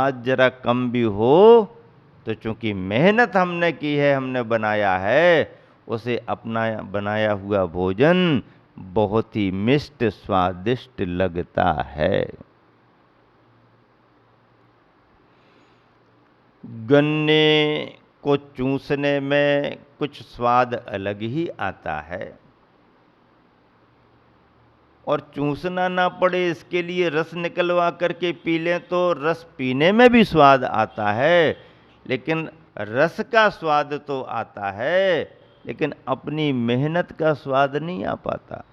स्वाद जरा कम भी हो तो चूंकि मेहनत हमने की है, हमने बनाया है, उसे अपना बनाया हुआ भोजन बहुत ही मिष्ट स्वादिष्ट लगता है। गन्ने को चूसने में कुछ स्वाद अलग ही आता है, और चूसना ना पड़े इसके लिए रस निकलवा करके पी लें तो रस पीने में भी स्वाद आता है, लेकिन रस का स्वाद तो आता है, लेकिन अपनी मेहनत का स्वाद नहीं आ पाता।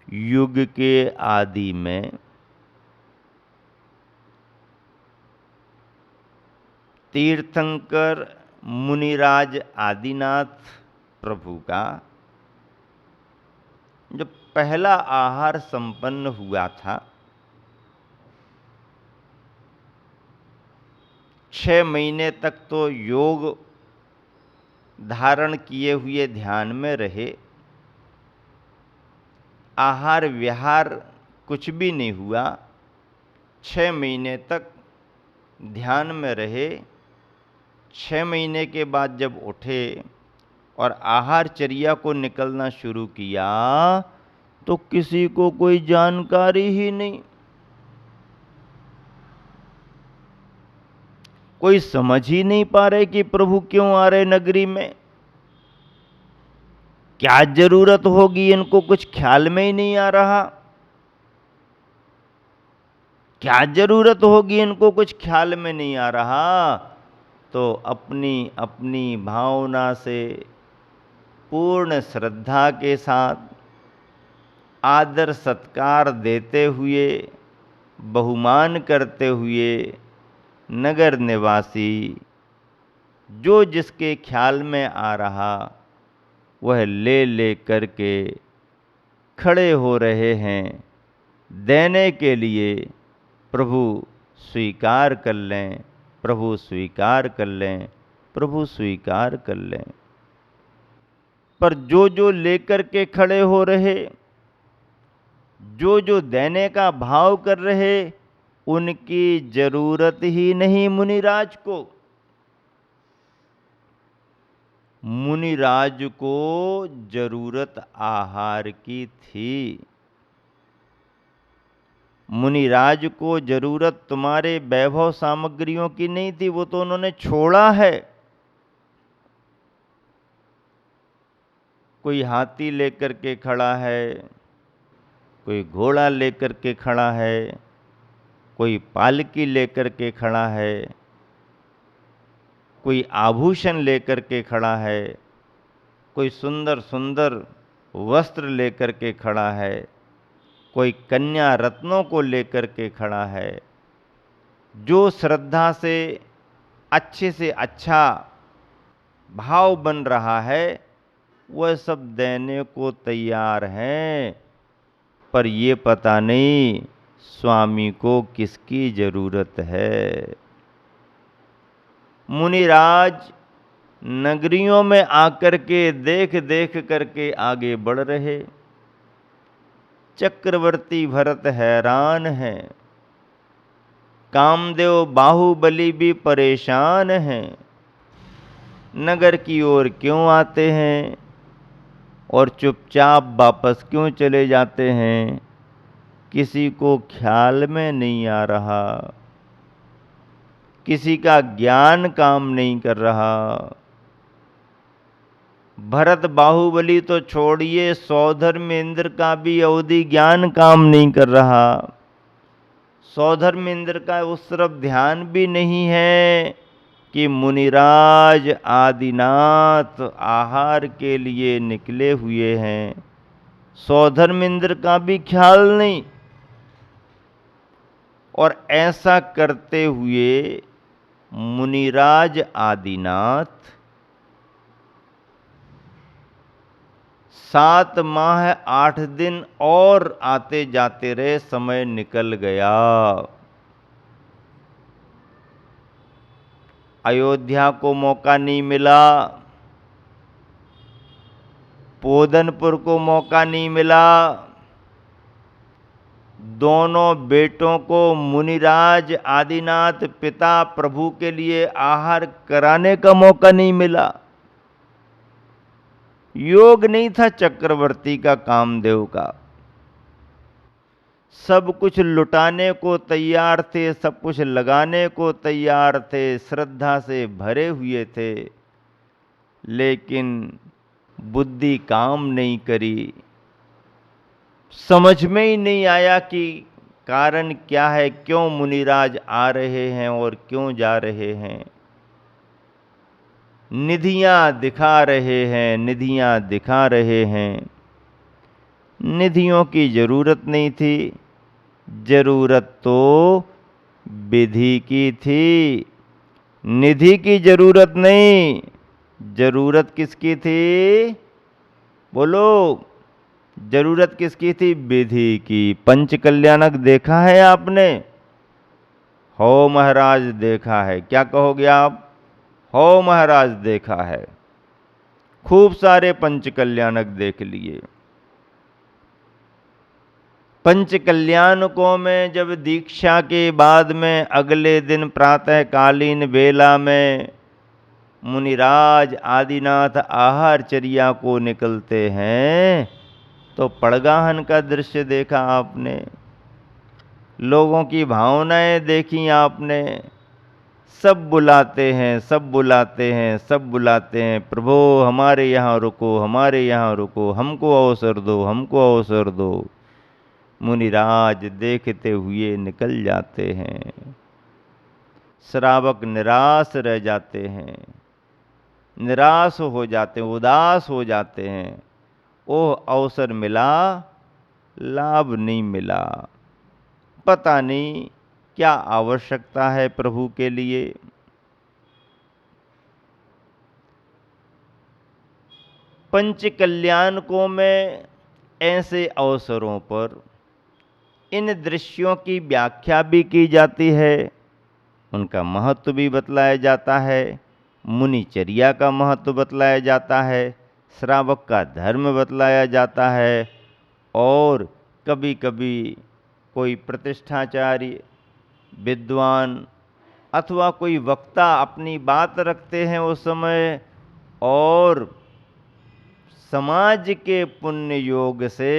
युग के आदि में तीर्थंकर मुनिराज आदिनाथ प्रभु का जो पहला आहार संपन्न हुआ था, 6 महीने तक तो योग धारण किए हुए ध्यान में रहे, आहार विहार कुछ भी नहीं हुआ। 6 महीने तक ध्यान में रहे। 6 महीने के बाद जब उठे और आहारचर्या को निकलना शुरू किया तो किसी को कोई जानकारी ही नहीं, कोई समझ ही नहीं पा रहे कि प्रभु क्यों आ रहे नगरी में, क्या जरूरत होगी, इनको कुछ ख्याल में ही नहीं आ रहा। क्या जरूरत होगी, इनको कुछ ख्याल में नहीं आ रहा। तो अपनी अपनी भावना से पूर्ण श्रद्धा के साथ आदर सत्कार देते हुए, बहुमान करते हुए नगर निवासी जो जिसके ख्याल में आ रहा वह ले ले करके खड़े हो रहे हैं देने के लिए। प्रभु स्वीकार कर लें, प्रभु स्वीकार कर लें, प्रभु स्वीकार कर लें। पर जो जो लेकर के खड़े हो रहे, जो जो देने का भाव कर रहे, उनकी जरूरत ही नहीं मुनिराज को। मुनिराज को जरूरत आहार की थी। मुनिराज को जरूरत तुम्हारे वैभव सामग्रियों की नहीं थी, वो तो उन्होंने छोड़ा है। कोई हाथी लेकर के खड़ा है, कोई घोड़ा लेकर के खड़ा है, कोई पालकी लेकर के खड़ा है, कोई आभूषण लेकर के खड़ा है, कोई सुंदर सुंदर वस्त्र लेकर के खड़ा है, कोई कन्या रत्नों को लेकर के खड़ा है। जो श्रद्धा से अच्छा भाव बन रहा है वह सब देने को तैयार हैं, पर ये पता नहीं स्वामी को किसकी जरूरत है। मुनिराज नगरियों में आकर के देख देख करके आगे बढ़ रहे। चक्रवर्ती भरत हैरान है, कामदेव बाहुबली भी परेशान हैं। नगर की ओर क्यों आते हैं और चुपचाप वापस क्यों चले जाते हैं, किसी को ख्याल में नहीं आ रहा, किसी का ज्ञान काम नहीं कर रहा। भरत बाहुबली तो छोड़िए, सौधर्मेंद्र का भी अवधि ज्ञान काम नहीं कर रहा। सौधर्मेंद्र का उस तरफ ध्यान भी नहीं है कि मुनिराज आदिनाथ आहार के लिए निकले हुए हैं। सौधर्मेंद्र का भी ख्याल नहीं। और ऐसा करते हुए मुनिराज आदिनाथ 7 माह 8 दिन और आते जाते रहे, समय निकल गया। अयोध्या को मौका नहीं मिला, पोदनपुर को मौका नहीं मिला, दोनों बेटों को मुनिराज आदिनाथ पिता प्रभु के लिए आहार कराने का मौका नहीं मिला। योग नहीं था चक्रवर्ती का, कामदेव का। सब कुछ लुटाने को तैयार थे, सब कुछ लगाने को तैयार थे, श्रद्धा से भरे हुए थे, लेकिन बुद्धि काम नहीं करी। समझ में ही नहीं आया कि कारण क्या है, क्यों मुनिराज आ रहे हैं और क्यों जा रहे हैं। निधियां दिखा रहे हैं, निधियां दिखा रहे हैं। निधियों की जरूरत नहीं थी, जरूरत तो विधि की थी। निधि की जरूरत नहीं, जरूरत किसकी थी? बोलो, जरूरत किसकी थी? विधि की। पंच कल्याणक देखा है आपने? हो महाराज देखा है। क्या कहोगे आप? हो महाराज देखा है। खूब सारे पंच कल्याणक देख लिए। पंच कल्याणकों में जब दीक्षा के बाद में अगले दिन प्रातःकालीन बेला में मुनिराज आदिनाथ आहारचर्या को निकलते हैं, तो पड़गाहन का दृश्य देखा आपने, लोगों की भावनाएं देखी आपने। सब बुलाते हैं, सब बुलाते हैं, सब बुलाते हैं, प्रभु हमारे यहाँ रुको, हमारे यहाँ रुको, हमको अवसर दो, हमको अवसर दो। मुनिराज देखते हुए निकल जाते हैं। श्रावक निराश रह जाते हैं, निराश हो जाते हैं, उदास हो जाते हैं। ओह अवसर मिला, लाभ नहीं मिला। पता नहीं क्या आवश्यकता है प्रभु के लिए। पंच कल्याणकों में ऐसे अवसरों पर इन दृश्यों की व्याख्या भी की जाती है, उनका महत्व भी बतलाया जाता है, मुनिचर्या का महत्व बतलाया जाता है, श्रावक का धर्म बतलाया जाता है, और कभी कभी कोई प्रतिष्ठाचार्य, विद्वान अथवा कोई वक्ता अपनी बात रखते हैं उस समय, और समाज के पुण्य योग से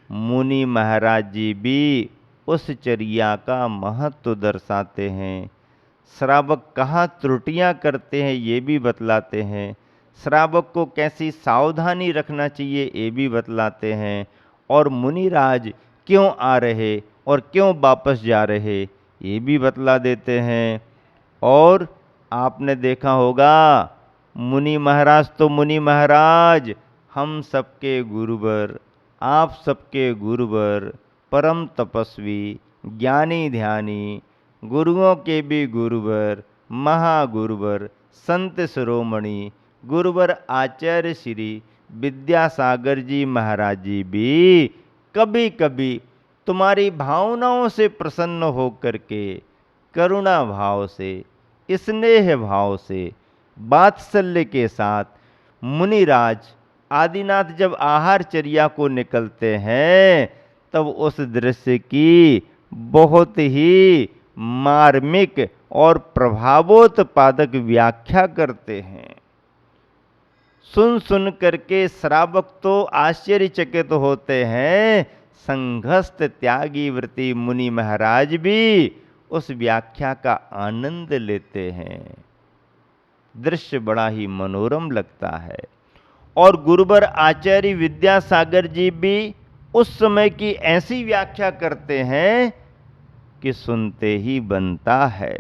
मुनि महाराज जी भी उस चर्या का महत्व दर्शाते हैं। श्रावक कहाँ त्रुटियां करते हैं ये भी बतलाते हैं, श्रावक को कैसी सावधानी रखना चाहिए ये भी बतलाते हैं, और मुनिराज क्यों आ रहे और क्यों वापस जा रहे ये भी बतला देते हैं। और आपने देखा होगा, मुनि महाराज तो मुनि महाराज, हम सबके गुरुवर, आप सबके गुरुवर, परम तपस्वी, ज्ञानी ध्यानी, गुरुओं के भी गुरुवर, महागुरुवर, संत शिरोमणि, गुरुवर आचार्य श्री विद्यासागर जी महाराज जी भी कभी कभी तुम्हारी भावनाओं से प्रसन्न होकर के, करुणा भाव से, स्नेह भाव से, वात्सल्य के साथ मुनिराज आदिनाथ जब आहारचर्या को निकलते हैं, तब उस दृश्य की बहुत ही मार्मिक और प्रभावोत्पादक व्याख्या करते हैं। सुन सुन करके श्रावक तो आश्चर्यचकित होते हैं, संघस्थ त्यागी व्रती मुनि महाराज भी उस व्याख्या का आनंद लेते हैं। दृश्य बड़ा ही मनोरम लगता है। और गुरुवर आचार्य विद्यासागर जी भी उस समय की ऐसी व्याख्या करते हैं कि सुनते ही बनता है।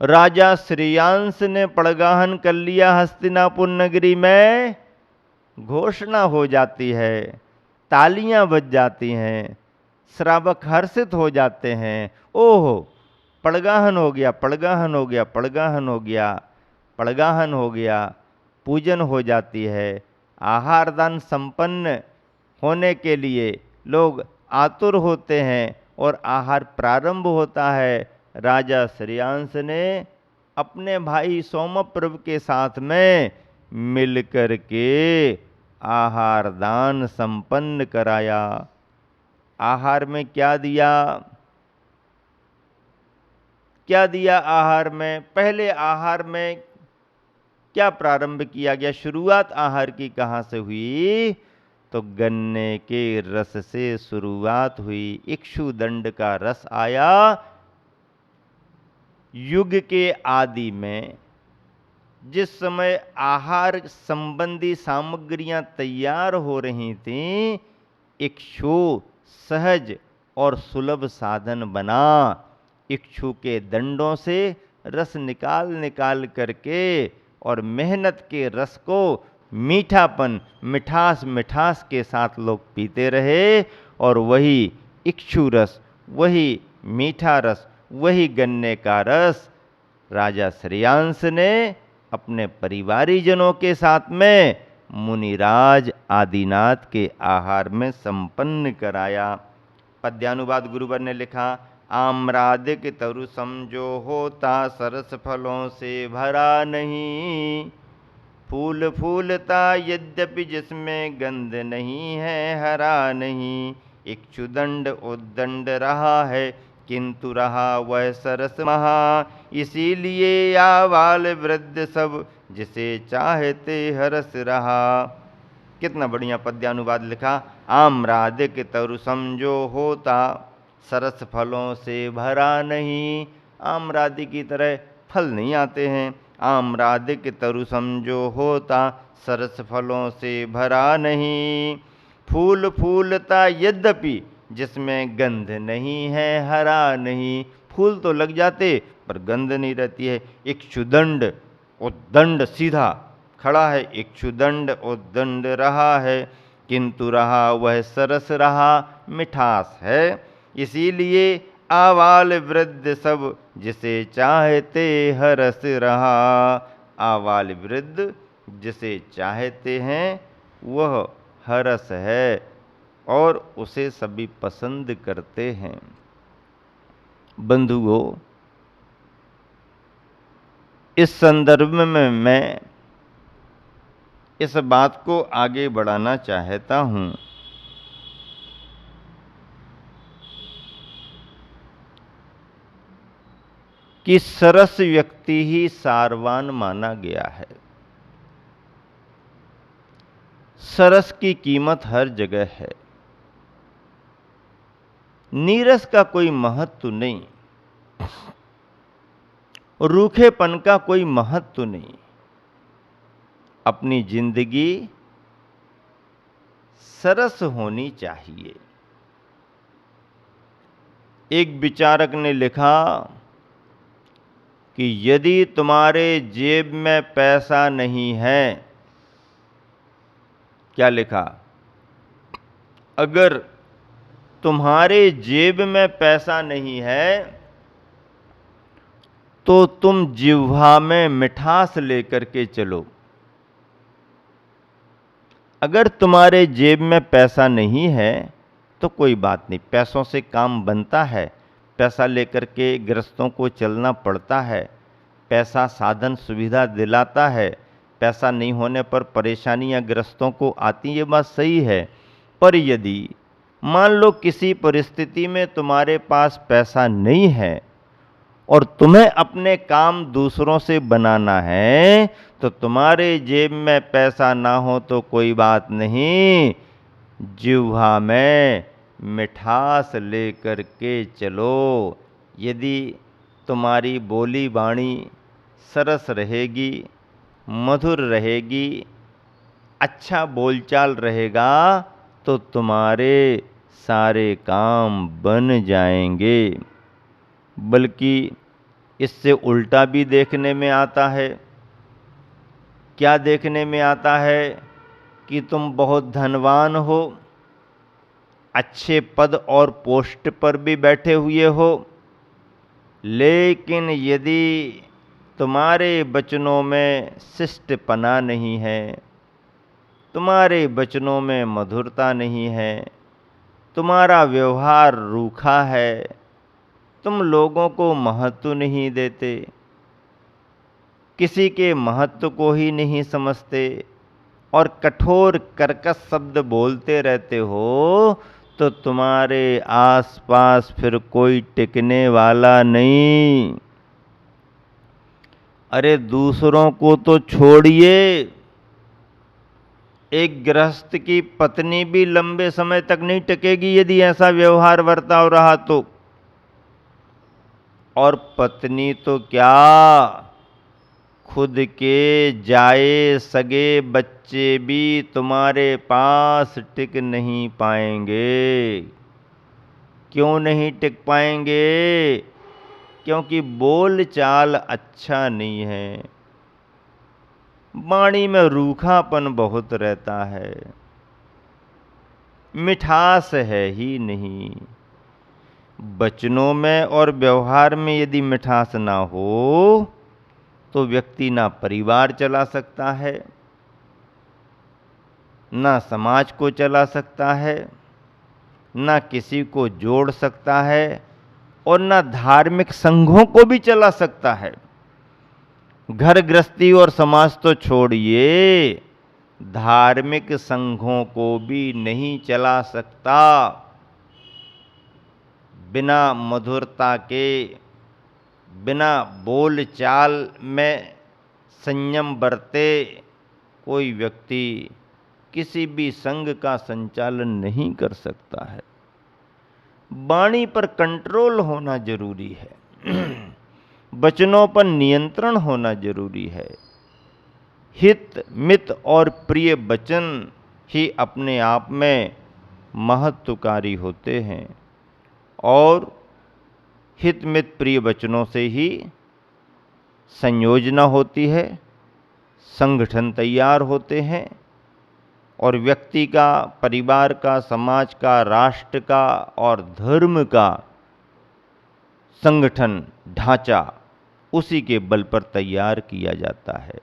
राजा श्रेयांश ने पड़गाहन कर लिया हस्तिनापुर नगरी में, घोषणा हो जाती है, तालियां बज जाती हैं, श्रावक हर्षित हो जाते हैं। ओह पड़गाहन हो गया, पड़गाहन हो गया, पड़गाहन हो गया, पड़गाहन हो गया। पूजन हो जाती है, आहार दान संपन्न होने के लिए लोग आतुर होते हैं और आहार प्रारंभ होता है। राजा श्रेयांश ने अपने भाई सोमप्रभ के साथ में मिलकर के आहार दान संपन्न कराया। आहार में क्या दिया? क्या दिया आहार में? पहले आहार में क्या प्रारंभ किया गया? शुरुआत आहार की कहाँ से हुई? तो गन्ने के रस से शुरुआत हुई। इक्षुदंड का रस आया। युग के आदि में जिस समय आहार संबंधी सामग्रियां तैयार हो रही थीं, इक्षु सहज और सुलभ साधन बना। इक्षु के दंडों से रस निकाल निकाल करके और मेहनत के रस को मीठापन, मिठास मिठास के साथ लोग पीते रहे। और वही इक्षु रस, वही मीठा रस, वही गन्ने का रस राजा श्रेयांस ने अपने परिवारीजनों के साथ में मुनिराज आदिनाथ के आहार में संपन्न कराया। पद्यानुवाद गुरुवर ने लिखा, आम्रादिक तरु समझो होता सरस फलों से भरा नहीं। फूल फूलता यद्यपि जिसमें गंध नहीं है, हरा नहीं। इक्षुदंड उद्दंड रहा है किंतु रहा वह सरस महा। इसीलिए आवाल वृद्ध सब जिसे चाहते हरस रहा। कितना बढ़िया पद्यानुवाद लिखा। आम्रादिक तरु समझो होता सरस फलों से भरा नहीं। आम्रादि की तरह फल नहीं आते हैं। आम्रादिक तरु समझो होता सरस फलों से भरा नहीं। फूल फूलता यद्यपि जिसमें गंध नहीं है, हरा नहीं। फूल तो लग जाते पर गंध नहीं रहती है। इक्षुदंड उद्दंड सीधा खड़ा है, इक्षुदंड उद्दंड रहा है किंतु रहा वह सरस रहा, मिठास है। इसीलिए आवाल वृद्ध सब जिसे चाहते हरस रहा। आवाल वृद्ध जिसे चाहते हैं वह हरस है और उसे सभी पसंद करते हैं। बंधुओं, इस संदर्भ में मैं इस बात को आगे बढ़ाना चाहता हूं कि सरस व्यक्ति ही सारवान माना गया है। सरस की कीमत हर जगह है। नीरस का कोई महत्व नहीं, रूखेपन का कोई महत्व नहीं। अपनी जिंदगी सरस होनी चाहिए। एक विचारक ने लिखा कि यदि तुम्हारे जेब में पैसा नहीं है, क्या लिखा? अगर तुम्हारे जेब में पैसा नहीं है तो तुम जिह्वा में मिठास लेकर के चलो। अगर तुम्हारे जेब में पैसा नहीं है तो कोई बात नहीं, पैसों से काम बनता है। पैसा लेकर के गृहस्थों को चलना पड़ता है। पैसा साधन सुविधा दिलाता है। पैसा नहीं होने पर परेशानियां गृहस्थों को आती, ये बात सही है। पर यदि मान लो किसी परिस्थिति में तुम्हारे पास पैसा नहीं है और तुम्हें अपने काम दूसरों से बनाना है, तो तुम्हारे जेब में पैसा ना हो तो कोई बात नहीं, जिह्वा में मिठास लेकर के चलो। यदि तुम्हारी बोली बाणी सरस रहेगी, मधुर रहेगी, अच्छा बोलचाल रहेगा तो तुम्हारे सारे काम बन जाएंगे। बल्कि इससे उल्टा भी देखने में आता है। क्या देखने में आता है? कि तुम बहुत धनवान हो, अच्छे पद और पोस्ट पर भी बैठे हुए हो, लेकिन यदि तुम्हारे वचनों में शिष्टपना नहीं है, तुम्हारे वचनों में मधुरता नहीं है, तुम्हारा व्यवहार रूखा है, तुम लोगों को महत्व नहीं देते, किसी के महत्व को ही नहीं समझते और कठोर कर्कश शब्द बोलते रहते हो, तो तुम्हारे आसपास फिर कोई टिकने वाला नहीं। अरे दूसरों को तो छोड़िए, एक गृहस्थ की पत्नी भी लंबे समय तक नहीं टिकेगी यदि ऐसा व्यवहार बर्ताव रहा तो। और पत्नी तो क्या, खुद के जाए सगे बच्चे भी तुम्हारे पास टिक नहीं पाएंगे। क्यों नहीं टिक पाएंगे? क्योंकि बोल चाल अच्छा नहीं है, वाणी में रूखापन बहुत रहता है, मिठास है ही नहीं। वचनों में और व्यवहार में यदि मिठास ना हो तो व्यक्ति ना परिवार चला सकता है, ना समाज को चला सकता है, ना किसी को जोड़ सकता है और ना धार्मिक संघों को भी चला सकता है। घर गृहस्थी और समाज तो छोड़िए, धार्मिक संघों को भी नहीं चला सकता। बिना मधुरता के, बिना बोल चाल में संयम बरते कोई व्यक्ति किसी भी संघ का संचालन नहीं कर सकता है। वाणी पर कंट्रोल होना जरूरी है, वचनों पर नियंत्रण होना जरूरी है। हित मित और प्रिय वचन ही अपने आप में महत्वकारी होते हैं और हित मित प्रिय वचनों से ही संयोजना होती है, संगठन तैयार होते हैं और व्यक्ति का, परिवार का, समाज का, राष्ट्र का और धर्म का संगठन ढांचा उसी के बल पर तैयार किया जाता है।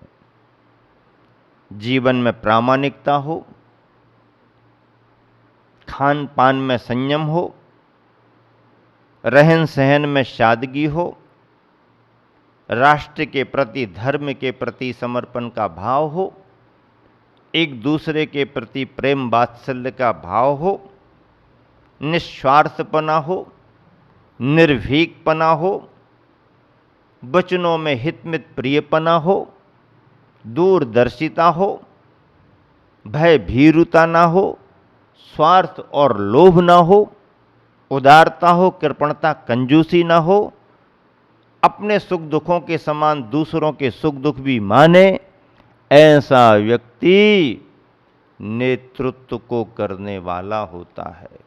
जीवन में प्रामाणिकता हो, खान पान में संयम हो, रहन सहन में सादगी हो, राष्ट्र के प्रति, धर्म के प्रति समर्पण का भाव हो, एक दूसरे के प्रति प्रेम वात्सल्य का भाव हो, निस्वार्थपना हो, निर्भीकपना हो, वचनों में हितमित प्रियपना हो, दूरदर्शिता हो, भय भीरुता ना हो, स्वार्थ और लोभ ना हो, उदारता हो, कृपणता कंजूसी ना हो, अपने सुख दुखों के समान दूसरों के सुख दुख भी माने, ऐसा व्यक्ति नेतृत्व को करने वाला होता है।